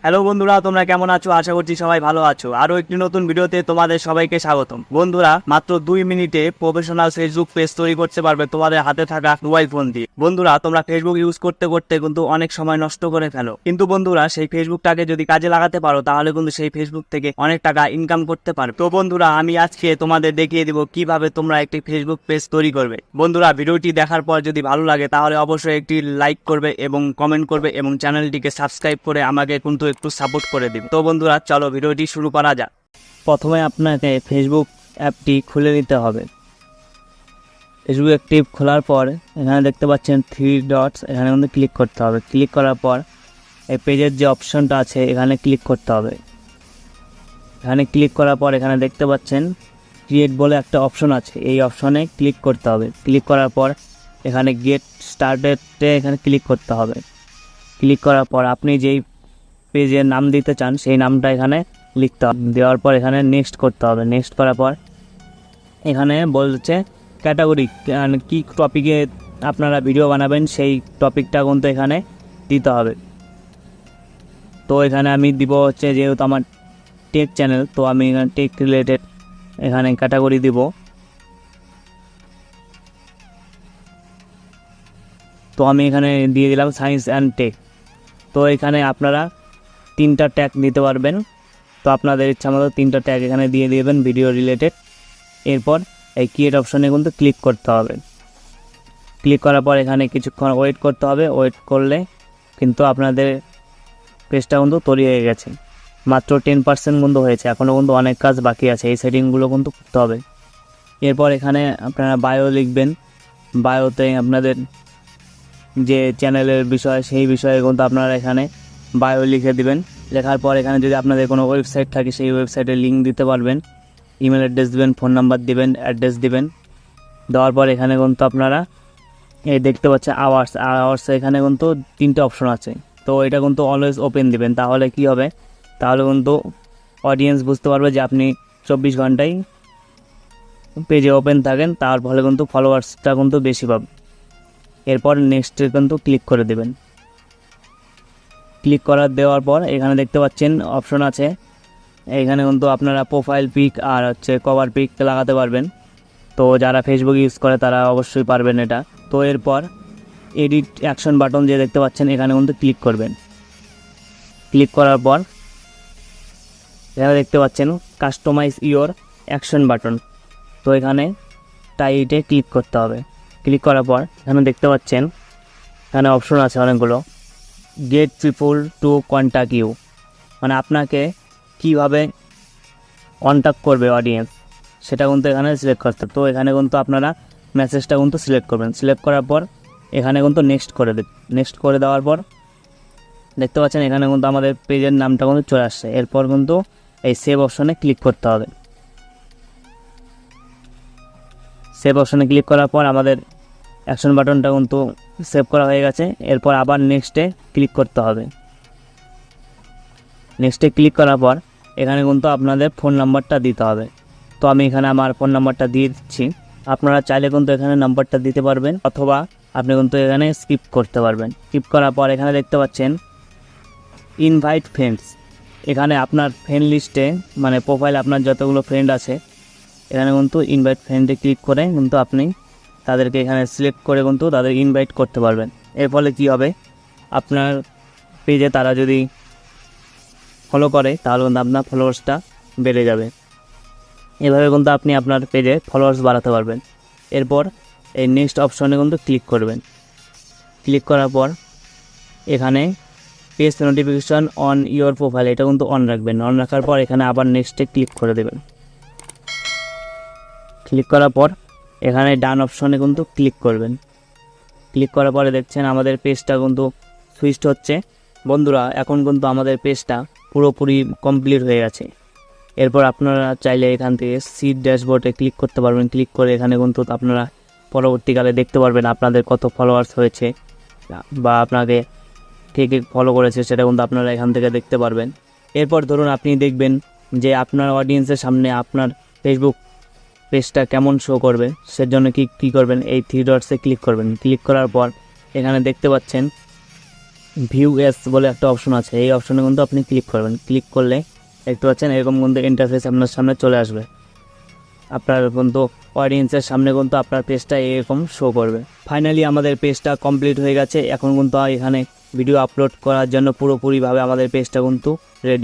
Hello বন্ধুরা, তোমরা কেমন আছো? আশা করছি সবাই ভালো আছো। আরো একটি নতুন ভিডিওতে তোমাদের সবাইকে স্বাগতম। বন্ধুরা, মাত্র 2 মিনিটে প্রফেশনাল ফেসবুক পেজ তৈরি করতে পারবে তোমাদের হাতে থাকা মোবাইল ফোন দিয়ে। বন্ধুরা, তোমরা ফেসবুক ইউজ করতে করতে কিন্তু অনেক সময় নষ্ট করে ফেলো, কিন্তু বন্ধুরা সেই ফেসবুকটাকে যদি কাজে লাগাতে পারো তাহলে কিন্তু সেই ফেসবুক থেকে অনেক টাকা ইনকাম করতে পারবে। তো বন্ধুরা, আমি আজকে তোমাদের দেখিয়ে দিব কিভাবে তোমরা একটি ফেসবুক পেজ তৈরি করবে। বন্ধুরা, ভিডিওটি দেখার পর যদি ভালো লাগে তাহলে অবশ্যই একটি লাইক করবে এবং কমেন্ট করবে এবং চ্যানেলটিকে সাবস্ক্রাইব করে আমাকে কিন্তু একটু সাপোর্ট করে দিন। তো বন্ধুরা, চলো ভিডিওটি শুরু করা যাক। প্রথমে আপনাকে ফেসবুক অ্যাপটি খুলে নিতে হবে। ফেসবুক অ্যাপটি খোলার পর এখানে দেখতে পাচ্ছেন 3 ডটস, এখানে কিন্তু ক্লিক করতে হবে। ক্লিক করার পর এই পেজের যে অপশনটা আছে এখানে ক্লিক করতে হবে। এখানে ক্লিক করার পর এখানে দেখতে পাচ্ছেন ক্রিয়েট বলে একটা অপশন আছে, এই অপশনে ক্লিক করতে হবে। ক্লিক করার পর এখানে গেট স্টার্টেডে এখানে ক্লিক করতে হবে। ক্লিক করার পর আপনি যেই পেজের নাম দিতে চান সেই নামটা এখানে লিখতে হবে। দেওয়ার পর এখানে নেক্সট করতে হবে। নেক্সট করার পর এখানে বলছে ক্যাটাগরি, কি টপিকে আপনারা ভিডিও বানাবেন সেই টপিকটা কিন্তু এখানে দিতে হবে। তো এখানে আমি দিব হচ্ছে, যেহেতু আমার টেক চ্যানেল, তো আমি এখানে টেক রিলেটেড এখানে ক্যাটাগরি দিব। তো আমি এখানে দিয়ে দিলাম সায়েন্স অ্যান্ড টেক। তো এখানে আপনারা 3টা ট্যাগ দিতে পারবেন। তো আপনাদের ইচ্ছা মতো 3টা ট্যাগ এখানে দিয়ে দেবেন ভিডিও রিলেটেড। এরপর এই ক্রিয়েট অপশনে কিন্তু ক্লিক করতে হবে। ক্লিক করার পর এখানে কিছুক্ষণ ওয়েট করতে হবে। ওয়েট করলে কিন্তু আপনাদের পেজটা কিন্তু তৈরি হয়ে গেছে। মাত্র 10% কিন্তু হয়েছে, এখনও কিন্তু অনেক কাজ বাকি আছে, এই সেটিংগুলো কিন্তু করতে হবে। এরপর এখানে আপনারা বায়ো লিখবেন। বায়োতে আপনাদের যে চ্যানেলের বিষয় সেই বিষয়ে কিন্তু আপনারা এখানে বায়ো লিখে দিবেন। লেখার পর এখানে যদি আপনাদের কোনো ওয়েবসাইট থাকে সেই ওয়েবসাইটের লিঙ্ক দিতে পারবেন। ইমেল অ্যাড্রেস দিবেন, ফোন নাম্বার দিবেন, অ্যাড্রেস দিবেন। দেওয়ার পর এখানে কিন্তু আপনারা এই দেখতে পাচ্ছেন আওয়ার্স এখানে কিন্তু 3টে অপশন আছে। তো এটা কিন্তু অলওয়েজ ওপেন দিবেন, তাহলে কি হবে, তাহলে কিন্তু অডিয়েন্স বুঝতে পারবে যে আপনি 24 ঘন্টায় পেজে ওপেন থাকেন, তার ফলে কিন্তু ফলোয়ার্সটা কিন্তু বেশি পাবে। এরপর নেক্সটে কিন্তু ক্লিক করে দেবেন। ক্লিক দেওয়ার পর এখানে দেখতে পাচ্ছেন অপশন আছে, এখানে কিন্তু আপনারা প্রোফাইল পিক আর হচ্ছে কভার পিক লাগাতে পারবেন। তো যারা ফেসবুক ইউজ করে তারা অবশ্যই পারবেন এটা। তো এরপর এডিট অ্যাকশন বাটন যে দেখতে পাচ্ছেন এখানে কিন্তু ক্লিক করবেন। ক্লিক করার পর এখানে দেখতে পাচ্ছেন কাস্টমাইজ ইওর অ্যাকশন বাটন। তো এখানে টাইটে ক্লিক করতে হবে। ক্লিক করার পর এখানে দেখতে পাচ্ছেন এখানে অপশন আছে অনেকগুলো। Get people to contact you, মানে আপনাকে কীভাবে কন্ট্যাক্ট করবে অডিয়েন্স সেটা কিন্তু এখানে সিলেক্ট করতে হবে। তো এখানে কিন্তু আপনারা মেসেজটা কিন্তু সিলেক্ট করবেন। সিলেক্ট করার পর এখানে কিন্তু নেক্সট করে দেবেন। নেক্সট করে দেওয়ার পর দেখতে পাচ্ছেন এখানে কিন্তু আমাদের পেজের নামটা কিন্তু চলে আসছে। এরপর কিন্তু এই সেভ অপশনে ক্লিক করতে হবে। সেভ অপশনে ক্লিক করার পর আমাদের অ্যাকশন বাটনটা কিন্তু সেভ করা হয়ে গেছে। এরপর আবার নেক্সটে ক্লিক করতে হবে। নেক্সটে ক্লিক করার পর এখানে কিন্তু আপনাদের ফোন নাম্বারটা দিতে হবে। তো আমি এখানে আমার ফোন নাম্বারটা দিয়ে দিচ্ছি। আপনারা চাইলে কিন্তু এখানে নাম্বারটা দিতে পারবেন, অথবা আপনি কিন্তু এখানে স্কিপ করতে পারবেন। স্কিপ করার পর এখানে দেখতে পাচ্ছেন ইনভাইট ফ্রেন্ডস, এখানে আপনার ফ্রেন্ড লিস্টে মানে প্রোফাইল আপনার যতগুলো ফ্রেন্ড আছে এখানে কিন্তু ইনভাইট ফ্রেন্ডে ক্লিক করে কিন্তু আপনি তাদেরকে এখানে সিলেক্ট করে কিন্তু তাদের ইনভাইট করতে পারবেন। এর ফলে কী হবে, আপনার পেজে তারা যদি ফলো করে তাহলে কিন্তু আপনার ফলোয়ার্সটা বেড়ে যাবে। এভাবে কিন্তু আপনি আপনার পেজে ফলোয়ার্স বাড়াতে পারবেন। এরপর এই নেক্সট অপশনে কিন্তু ক্লিক করবেন। ক্লিক করার পর এখানে page notification on your profile এটা কিন্তু অন রাখবেন। অন রাখার পর এখানে আবার নেক্সটে ক্লিক করে দেবেন। ক্লিক করার পর এখানে ডান অপশনে কিন্তু ক্লিক করবেন। ক্লিক করার পরে দেখছেন আমাদের পেজটা কিন্তু সুইচ হচ্ছে। বন্ধুরা, এখন কিন্তু আমাদের পেজটা পুরোপুরি কমপ্লিট হয়ে গেছে। এরপর আপনারা চাইলে এখান থেকে সিট ড্যাশবোর্ডে ক্লিক করতে পারবেন। ক্লিক করে এখানে কিন্তু আপনারা পরবর্তীকালে দেখতে পারবেন আপনাদের কত ফলোয়ার্স হয়েছে বা আপনাকে কে কে ফলো করেছে সেটা কিন্তু আপনারা এখান থেকে দেখতে পারবেন। এরপর ধরুন আপনি দেখবেন যে আপনার অডিয়েন্সের সামনে আপনার ফেসবুক পেজটা কেমন শো করবে, সেজন্য কী করবেন, এই 3 ডটসে ক্লিক করবেন। ক্লিক করার পর এখানে দেখতে পাচ্ছেন ভিউ এস বলে একটা অপশন আছে, এই অপশনে কিন্তু আপনি ক্লিক করবেন। ক্লিক করলে দেখতে পাচ্ছেন এরকম কিন্তু ইন্টারফেস আপনার সামনে চলে আসবে। আপনার কিন্তু অডিয়েন্সের সামনে কিন্তু আপনার পেজটা এরকম শো করবে। ফাইনালি আমাদের পেজটা কমপ্লিট হয়ে গেছে। এখন কিন্তু এখানে ভিডিও আপলোড করার জন্য পুরোপুরিভাবে আমাদের পেজটা কিন্তু রেডি।